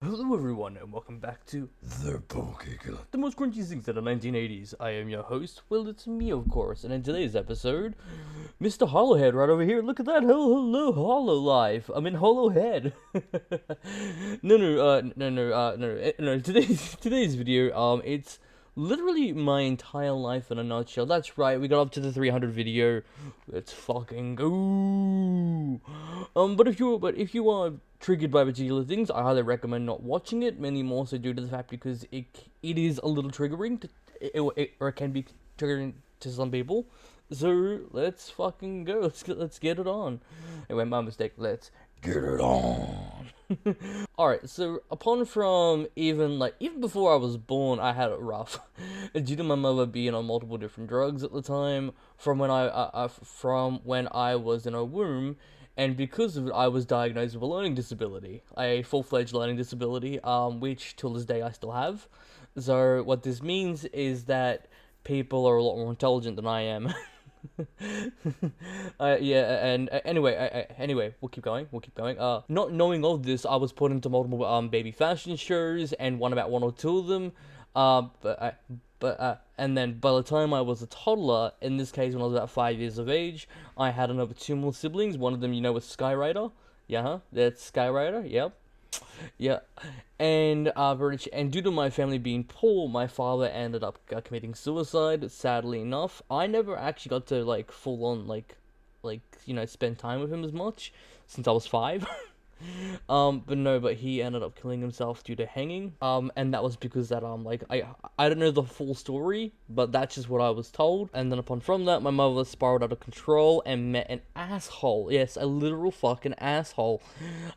Hello everyone and welcome back to The Pokekiller. the most cringy things of the 1980s. I am your host, well it's me of course, and in today's episode, Mr. Hollowhead right over here. Look at that, hello Hollow Life. I'm in Hollowhead. No. Today's video, it's literally my entire life in a nutshell. That's right, we got up to the 300 video. Let's fucking go. But if you are triggered by particular things, I highly recommend not watching it. Mainly more so due to the fact because it is a little triggering, or it can be triggering to some people. So let's fucking go. Let's get it on. Anyway, my mistake. Let's Get it on. Alright, so upon from even before I was born, I had it rough, due to my mother being on multiple different drugs at the time. From when I was in her womb, and because of it, I was diagnosed with a learning disability, a full-fledged learning disability, which till this day I still have. So what this means is that people are a lot more intelligent than I am. Yeah, and anyway, we'll keep going. We'll keep going. Not knowing of this, I was put into multiple baby fashion shows and won about one or two of them. And then by the time I was a toddler, in this case when I was about 5 years of age, I had another two more siblings. One of them, was Skyrider. Yeah, huh? That's Skyrider. Yep. Yeah, and due to my family being poor, my father ended up committing suicide. Sadly enough, I never actually got to full on spend time with him as much since I was five. But he ended up killing himself due to hanging. And that was because that I don't know the full story, but that's just what I was told. And then upon from that, my mother spiraled out of control and met an asshole. Yes, a literal fucking asshole,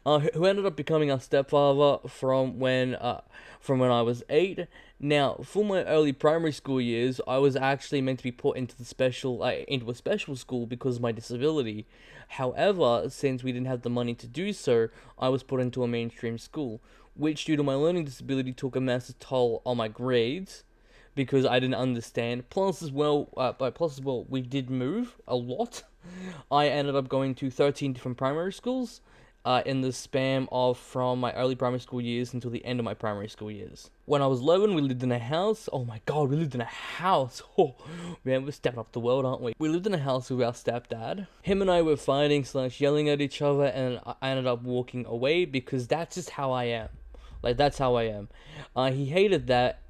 who ended up becoming our stepfather from when I was 8. Now, for my early primary school years, I was actually meant to be put into into a special school because of my disability. However, since we didn't have the money to do so, I was put into a mainstream school, which, due to my learning disability, took a massive toll on my grades because I didn't understand. Plus as well, we did move a lot. I ended up going to 13 different primary schools, in the span of from my early primary school years until the end of my primary school years. When I was 11, we lived in a house. Oh my god, we lived in a house. Oh man, we're stepping up the world, aren't we? We lived in a house with our stepdad. Him and I were fighting slash yelling at each other, and I ended up walking away because that's just how I am. That's how I am. He hated that.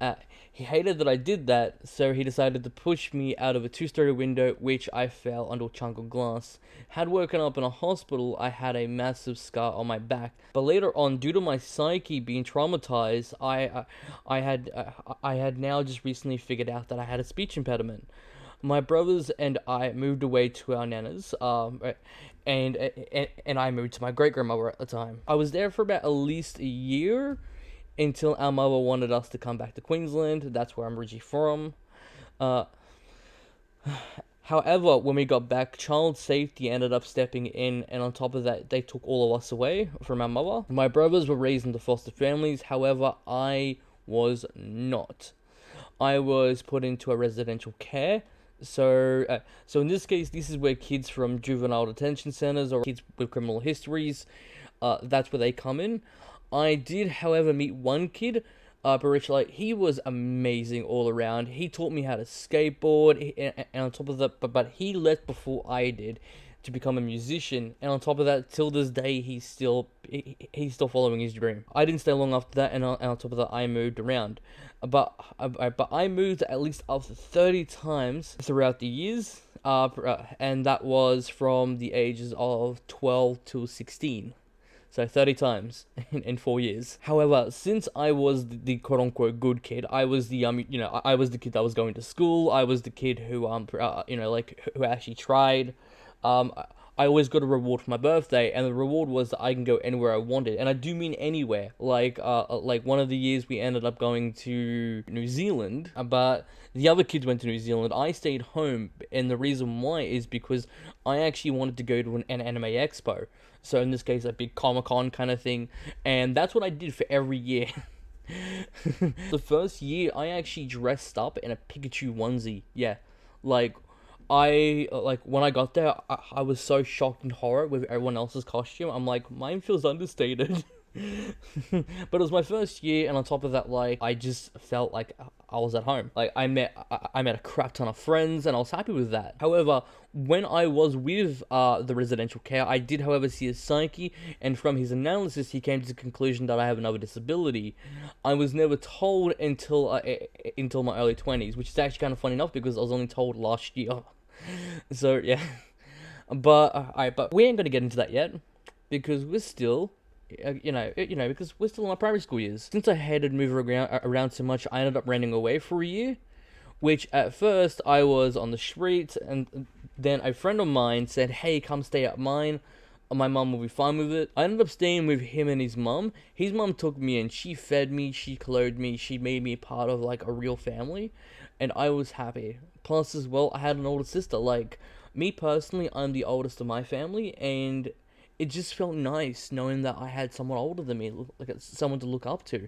Uh, he hated that I did that, so he decided to push me out of a two-story window, which I fell onto a chunk of glass. Had woken up in a hospital, I had a massive scar on my back. But later on, due to my psyche being traumatized, I had now just recently figured out that I had a speech impediment. My brothers and I moved away to our nanas, and I moved to my great grandmother at the time. I was there for about at least a year until our mother wanted us to come back to Queensland. That's where I'm originally from. Uh, However, when we got back, child safety ended up stepping in, and on top of that, they took all of us away from our mother. My brothers were raised into foster families, however, I was not. I was put into a residential care. So in this case, this is where kids from juvenile detention centers or kids with criminal histories, that's where they come in. I did, however, meet one kid, Barich, he was amazing all around. He taught me how to skateboard, and on top of that, but he left before I did to become a musician. And on top of that, till this day, he's still following his dream. I didn't stay long after that, and on top of that, I moved around. But I moved at least up to 30 times throughout the years, and that was from the ages of 12 to 16. So 30 times in 4 years. However, since I was the quote unquote good kid, I was I was the kid that was going to school. I was the kid who who actually tried. I always got a reward for my birthday, and the reward was that I can go anywhere I wanted, and I do mean anywhere. Like one of the years we ended up going to New Zealand, but the other kids went to New Zealand. I stayed home, and the reason why is because I actually wanted to go to an anime expo. So in this case, a big Comic Con kind of thing, and that's what I did for every year. The first year, I actually dressed up in a Pikachu onesie. Yeah, like when I got there, I was so shocked and horror with everyone else's costume. I'm like, mine feels understated. But it was my first year, and on top of that, like, I just felt like I was at home. Like, I met a crap ton of friends, and I was happy with that. However, when I was with the residential care, I did, however, see a psyche, and from his analysis, he came to the conclusion that I have another disability. I was never told until my early 20s, which is actually kind of funny enough because I was only told last year. So yeah, but alright, but we ain't gonna get into that yet because we're still because we're still in our primary school years. Since I hated moving around so much, I ended up running away for a year, which at first I was on the streets, and then a friend of mine said, "Hey, come stay at mine. My mum will be fine with it." I ended up staying with him and his mum. His mum took me in. She fed me, she clothed me, she made me part of like a real family, and I was happy. Plus, as well, I had an older sister. Like me personally, I'm the oldest of my family, and it just felt nice knowing that I had someone older than me, like someone to look up to.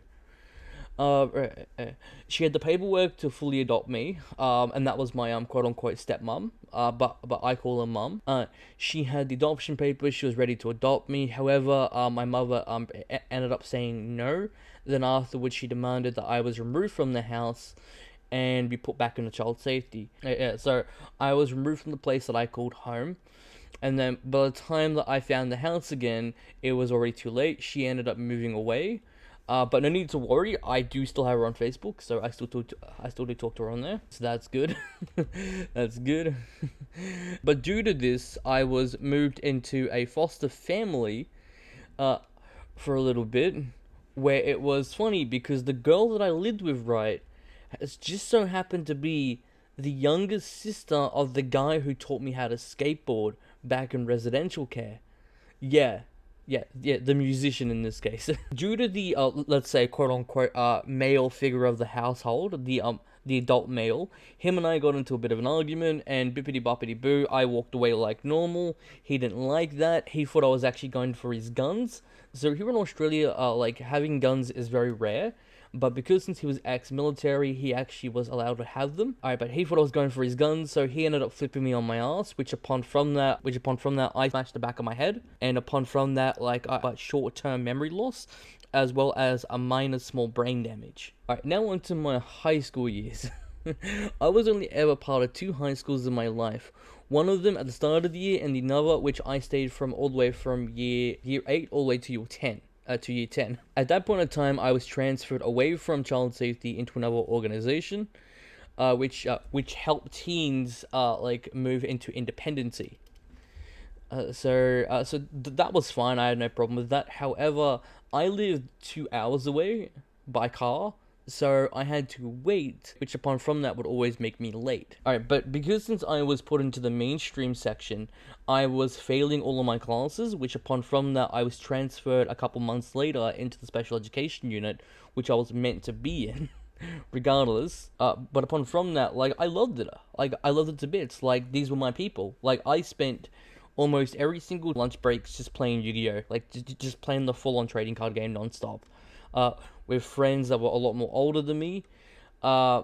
Uh, uh, uh, she had the paperwork to fully adopt me, and that was my quote unquote stepmom. But I call her mum. She had the adoption papers. She was ready to adopt me. However, my mother ended up saying no. Then afterwards, she demanded that I was removed from the house and be put back into child safety. So I was removed from the place that I called home. And then by the time that I found the house again, it was already too late. She ended up moving away. But no need to worry. I do still have her on Facebook, so I still do talk to her on there. So that's good. That's good. But due to this, I was moved into a foster family, for a little bit, where it was funny because the girl that I lived with, right, has just so happened to be the younger sister of the guy who taught me how to skateboard back in residential care. Yeah, yeah, the musician in this case. Due to the let's say quote unquote male figure of the household, the adult male, him and I got into a bit of an argument, and bippity boppity boo, I walked away like normal. He didn't like that. He thought I was actually going for his guns. So here in Australia, like having guns is very rare. But because since he was ex-military, he actually was allowed to have them. Alright, but he thought I was going for his guns, so he ended up flipping me on my ass. Which upon from that, I smashed the back of my head, and upon from that, like I got short-term memory loss, as well as a minor small brain damage. Alright, now on to my high school years. I was only ever part of two high schools in my life. One of them at the start of the year, and the other which I stayed from all the way from year 8 all the way to year 10. To year 10. At that point in time, I was transferred away from child safety into another organization, which helped teens like move into independency. That was fine. I had no problem with that. However, I lived 2 hours away by car, so I had to wait, which upon from that would always make me late. Alright, but because since I was put into the mainstream section, I was failing all of my classes, which upon from that I was transferred a couple months later into the special education unit, which I was meant to be in. Regardless, but upon from that, like, I loved it. Like, I loved it to bits. Like, these were my people. Like, I spent almost every single lunch breaks just playing Yu-Gi-Oh! Like, just playing the full-on trading card game non-stop. With friends that were a lot more older than me. I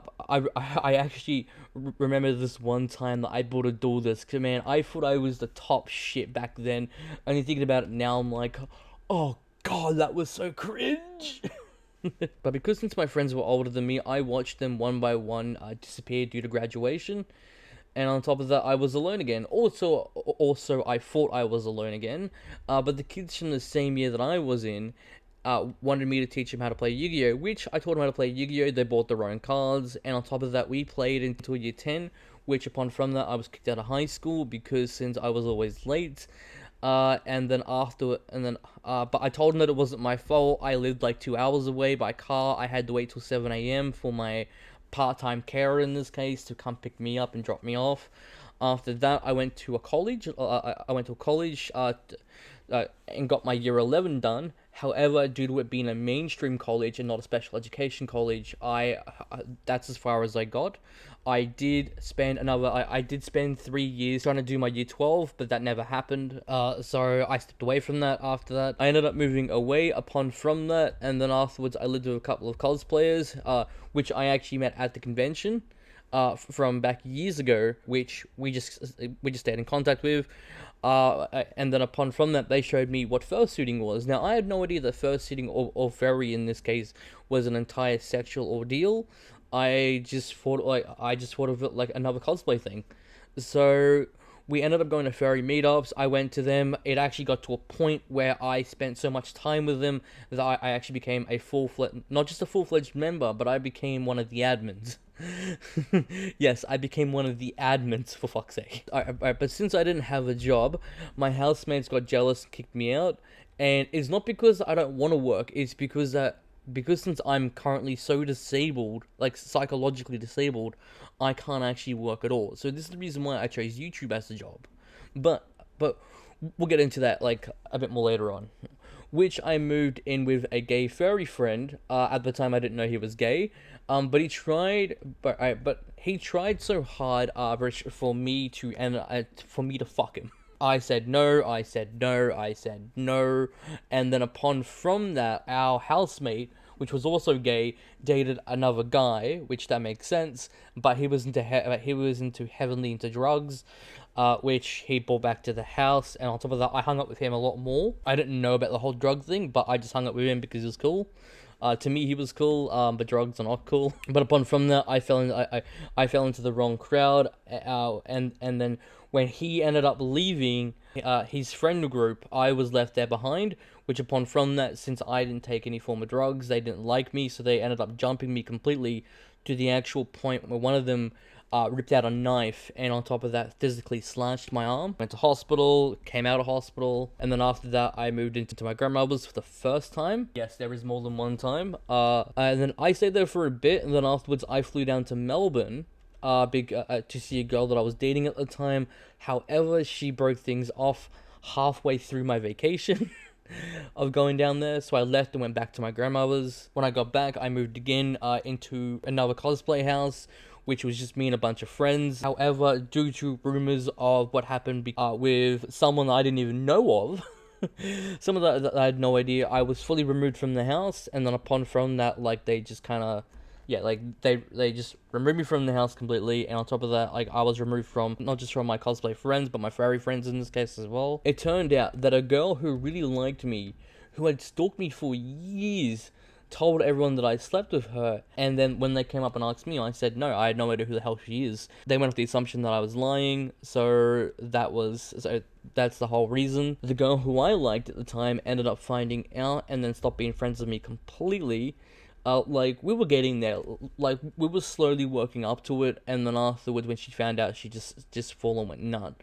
actually remember this one time that I bought a dual disc. Man, I thought I was the top shit back then. Only thinking about it now, I'm like, oh god, that was so cringe. But because since my friends were older than me, I watched them one by one disappear due to graduation. And on top of that, I was alone again. Also, I thought I was alone again. But the kids from the same year that I was in wanted me to teach them how to play Yu-Gi-Oh! Which I taught them how to play Yu-Gi-Oh! They bought their own cards, and on top of that, we played until year 10, which upon from that, I was kicked out of high school because since I was always late. But I told them that it wasn't my fault. I lived like 2 hours away by car. I had to wait till 7 a.m. for my part-time carer in this case to come pick me up and drop me off. After that, I went to a college. And got my year 11 done. However, due to it being a mainstream college and not a special education college, that's as far as I got. I did spend 3 years trying to do my year 12, but that never happened. So I stepped away from that after that. I ended up moving away upon from that, and then afterwards I lived with a couple of cosplayers, which I actually met at the convention. from back years ago, which we just stayed in contact with. And then upon from that, they showed me what fursuiting was. Now, I had no idea that fursuiting or furry in this case was an entire sexual ordeal. I just thought of it like another cosplay thing. So we ended up going to furry meetups. I went to them. It actually got to a point where I spent so much time with them that I actually became a not just a full-fledged member, but I became one of the admins. Yes, I became one of the admins, for fuck's sake. But since I didn't have a job, my housemates got jealous and kicked me out. And it's not because I don't want to work, it's because since I'm currently so disabled, like psychologically disabled, I can't actually work at all. So this is the reason why I chose YouTube as a job. But we'll get into that like a bit more later on. Which I moved in with a gay furry friend. At the time, I didn't know he was gay. But he tried so hard, for me to fuck him. I said no, I said no, I said no, and then upon from that, our housemate, which was also gay, dated another guy, which that makes sense, but he was heavily into drugs, which he brought back to the house, and on top of that, I hung up with him a lot more. I didn't know about the whole drug thing, but I just hung up with him because he was cool. To me, he was cool, but drugs are not cool. But upon from that, I fell into the wrong crowd, and then when he ended up leaving his friend group, I was left there behind. Which upon from that, since I didn't take any form of drugs, they didn't like me, so they ended up jumping me completely to the actual point where one of them ripped out a knife, and on top of that, physically slashed my arm. Went to hospital, came out of hospital, and then after that, I moved into my grandmother's for the first time. Yes, there is more than one time. And then I stayed there for a bit, and then afterwards, I flew down to Melbourne to see a girl that I was dating at the time. However, she broke things off halfway through my vacation. Of going down there, so I left and went back to my grandmother's. When I got back, I moved again into another cosplay house, which was just me and a bunch of friends. However, due to rumors of what happened with someone I didn't even know of, someone that I had no idea, I was fully removed from the house, and then upon from that, like, they just kind of, yeah, like, they just removed me from the house completely, and on top of that, like, I was removed from, not just from my cosplay friends, but my furry friends in this case as well. It turned out that a girl who really liked me, who had stalked me for years, told everyone that I slept with her, and then when they came up and asked me, I said no, I had no idea who the hell she is. They went with the assumption that I was lying, so that's the whole reason. The girl who I liked at the time ended up finding out, and then stopped being friends with me completely. Like, we were getting there, like, we were slowly working up to it, and then afterwards, when she found out, she just full on went nut.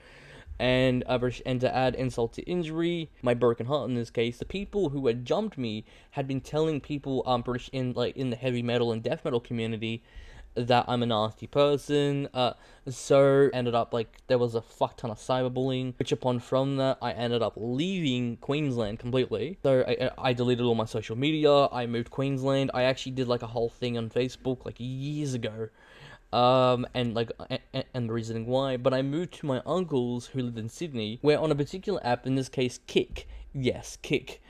And to add insult to injury, my broken heart in this case, the people who had jumped me had been telling people in the heavy metal and death metal community that I'm a nasty person. So ended up, like, there was a fuck ton of cyberbullying, which upon from that, I ended up leaving Queensland completely. So I deleted all my social media, I moved Queensland, I actually did like a whole thing on Facebook like years ago. And the reasoning why, but I moved to my uncle's who lived in Sydney, where on a particular app, in this case Kick, yes, Kick,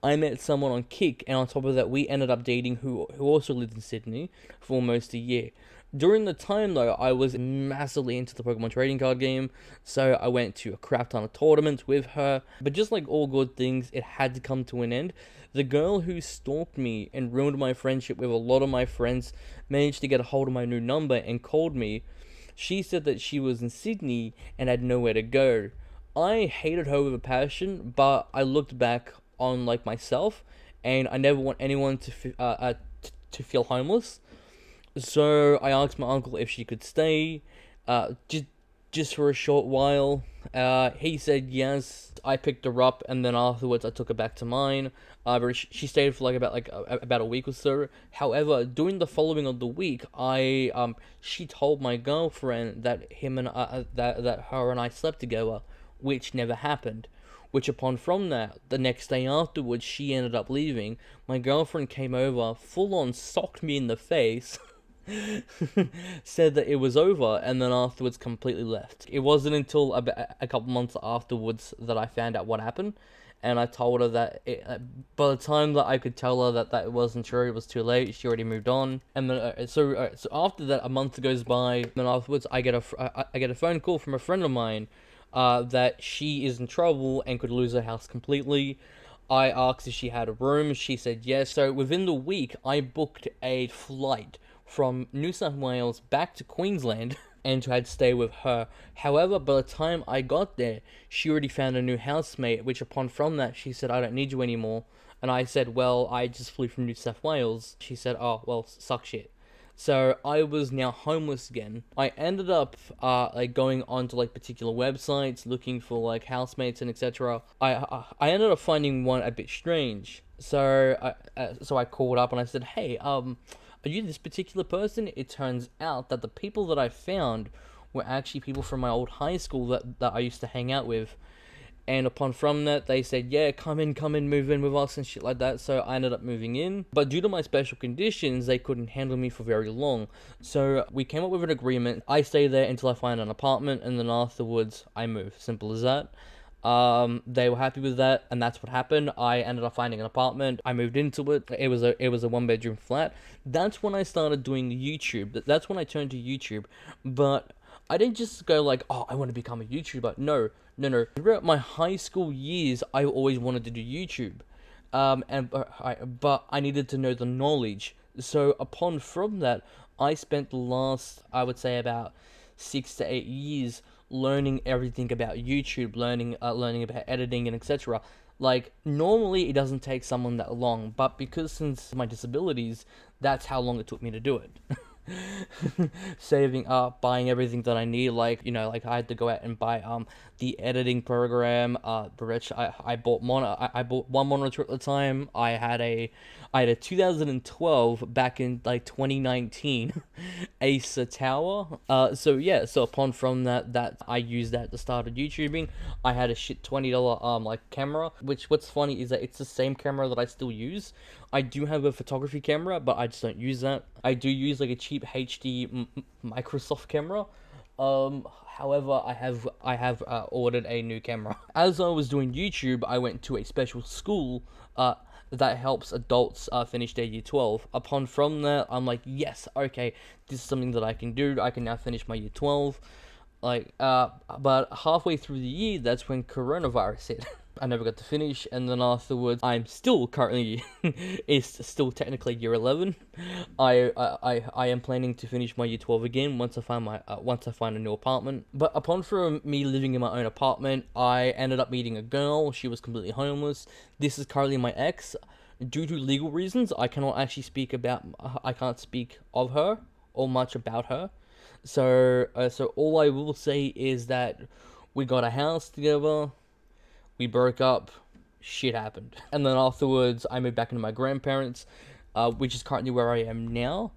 I met someone on Kick, and on top of that, we ended up dating who also lived in Sydney for almost a year. During the time, though, I was massively into the Pokemon trading card game, so I went to a crap ton of tournaments with her, but just like all good things, it had to come to an end. The girl who stalked me and ruined my friendship with a lot of my friends managed to get a hold of my new number and called me. She said that she was in Sydney and had nowhere to go. I hated her with a passion, but I looked back on, like, myself, and I never want anyone to feel homeless. So I asked my uncle if she could stay, just for a short while. He said yes. I picked her up, and then afterwards I took her back to mine. But she stayed for about a week or so. However, during the following of the week, she told my girlfriend that that her and I slept together, which never happened. Which upon from that, the next day afterwards, she ended up leaving. My girlfriend came over, full on socked me in the face. Said that it was over, and then afterwards completely left. It wasn't until a couple months afterwards that I found out what happened, and I told her that by the time that I could tell her that that wasn't true, it was too late. She already moved on. And then so after that, a month goes by. Then afterwards, I get a phone call from a friend of mine, that she is in trouble and could lose her house completely. I asked if she had a room. She said yes. So within the week, I booked a flight from New South Wales back to Queensland and to had to stay with her. However, by the time I got there, she already found a new housemate, which upon from that, she said, I don't need you anymore. And I said, well, I just flew from New South Wales. She said, oh, well, suck shit. So I was now homeless again. I ended up like going onto like particular websites looking for like housemates and etc. I ended up finding one a bit strange. So I called up and I said, "Hey, are you this particular person?" It turns out that the people that I found were actually people from my old high school that I used to hang out with. And upon from that, they said, yeah, come in, move in with us and shit like that. So I ended up moving in. But due to my special conditions, they couldn't handle me for very long. So we came up with an agreement. I stay there until I find an apartment, and then afterwards, I move. Simple as that. They were happy with that, and that's what happened. I ended up finding an apartment. I moved into it. It was a 1-bedroom flat. That's when I started doing YouTube. That's when I turned to YouTube. But I didn't just go like, oh, I want to become a YouTuber. No. Throughout my high school years, I always wanted to do YouTube, but I needed to know the knowledge. So upon from that, I spent the last, I would say, about 6 to 8 years learning everything about YouTube, learning about editing and etc. Like normally, it doesn't take someone that long, but because since my disabilities, that's how long it took me to do it. Saving up, buying everything that I need, like like I had to go out and buy the editing program, I bought I bought one monitor at the time. I had a 2012 back in like 2019 Acer Tower. So upon from that I used that to start YouTubing. I had a shit $20 like camera, which what's funny is that it's the same camera that I still use. I do have a photography camera, but I just don't use that. I do use like a cheap HD Microsoft camera. However, I have ordered a new camera. As I was doing YouTube, I went to a special school that helps adults finish their year 12. Upon from that, I'm like, yes, okay, this is something that I can do. I can now finish my year 12. But halfway through the year, that's when coronavirus hit. I never got to finish, and then afterwards, I'm still currently, it's still technically year 11. I am planning to finish my year 12 again once I find a new apartment. But upon from me living in my own apartment, I ended up meeting a girl. She was completely homeless. This is currently my ex. Due to legal reasons, I can't speak of her or much about her. So all I will say is that we got a house together. We broke up, shit happened. And then afterwards, I moved back into my grandparents, which is currently where I am now.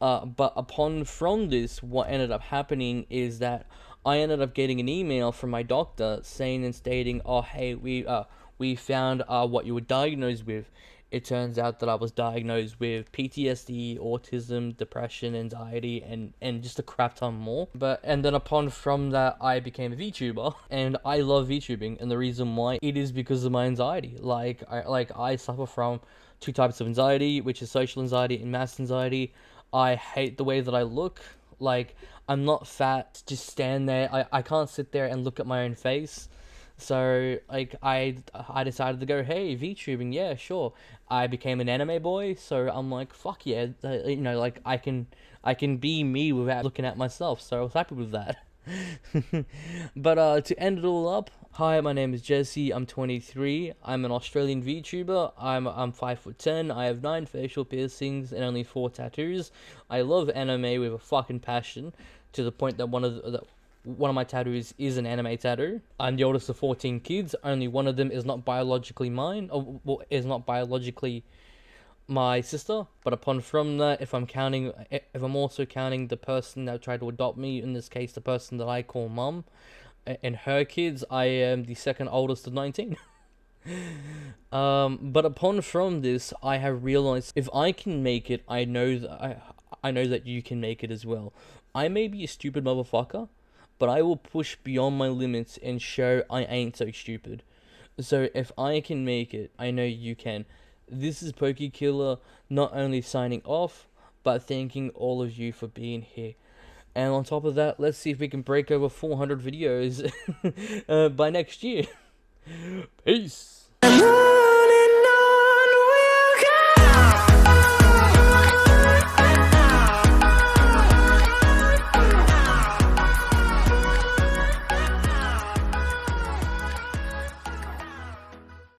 But upon from this, what ended up happening is that I ended up getting an email from my doctor saying and stating, oh, hey, we found what you were diagnosed with. It turns out that I was diagnosed with PTSD, autism, depression, anxiety, and just a crap ton more. And then upon from that, I became a VTuber, and I love VTubing, and the reason why it is because of my anxiety. I suffer from 2 types of anxiety, which is social anxiety and mass anxiety. I hate the way that I look. Like, I'm not fat, just stand there. I can't sit there and look at my own face. So like I decided to go, hey, VTubing, yeah, sure. I became an anime boy, so I'm like, fuck yeah, like I can be me without looking at myself. So I was happy with that. But to end it all up, hi, my name is Jesse. I'm 23. I'm an Australian VTuber. I'm 5'10". I have 9 facial piercings and only 4 tattoos. I love anime with a fucking passion, to the point that one of my tattoos is an anime tattoo. I'm the oldest of 14 kids. Only one of them is not biologically mine, or well, is not biologically my sister. But upon from that, if I'm also counting the person that tried to adopt me, in this case, the person that I call mum, and her kids, I am the second oldest of 19. But upon from this, I have realized if I can make it, I know that you can make it as well. I may be a stupid motherfucker, but I will push beyond my limits and show I ain't so stupid. So if I can make it, I know you can. This is Pokekiller not only signing off, but thanking all of you for being here. And on top of that, let's see if we can break over 400 videos by next year. Peace.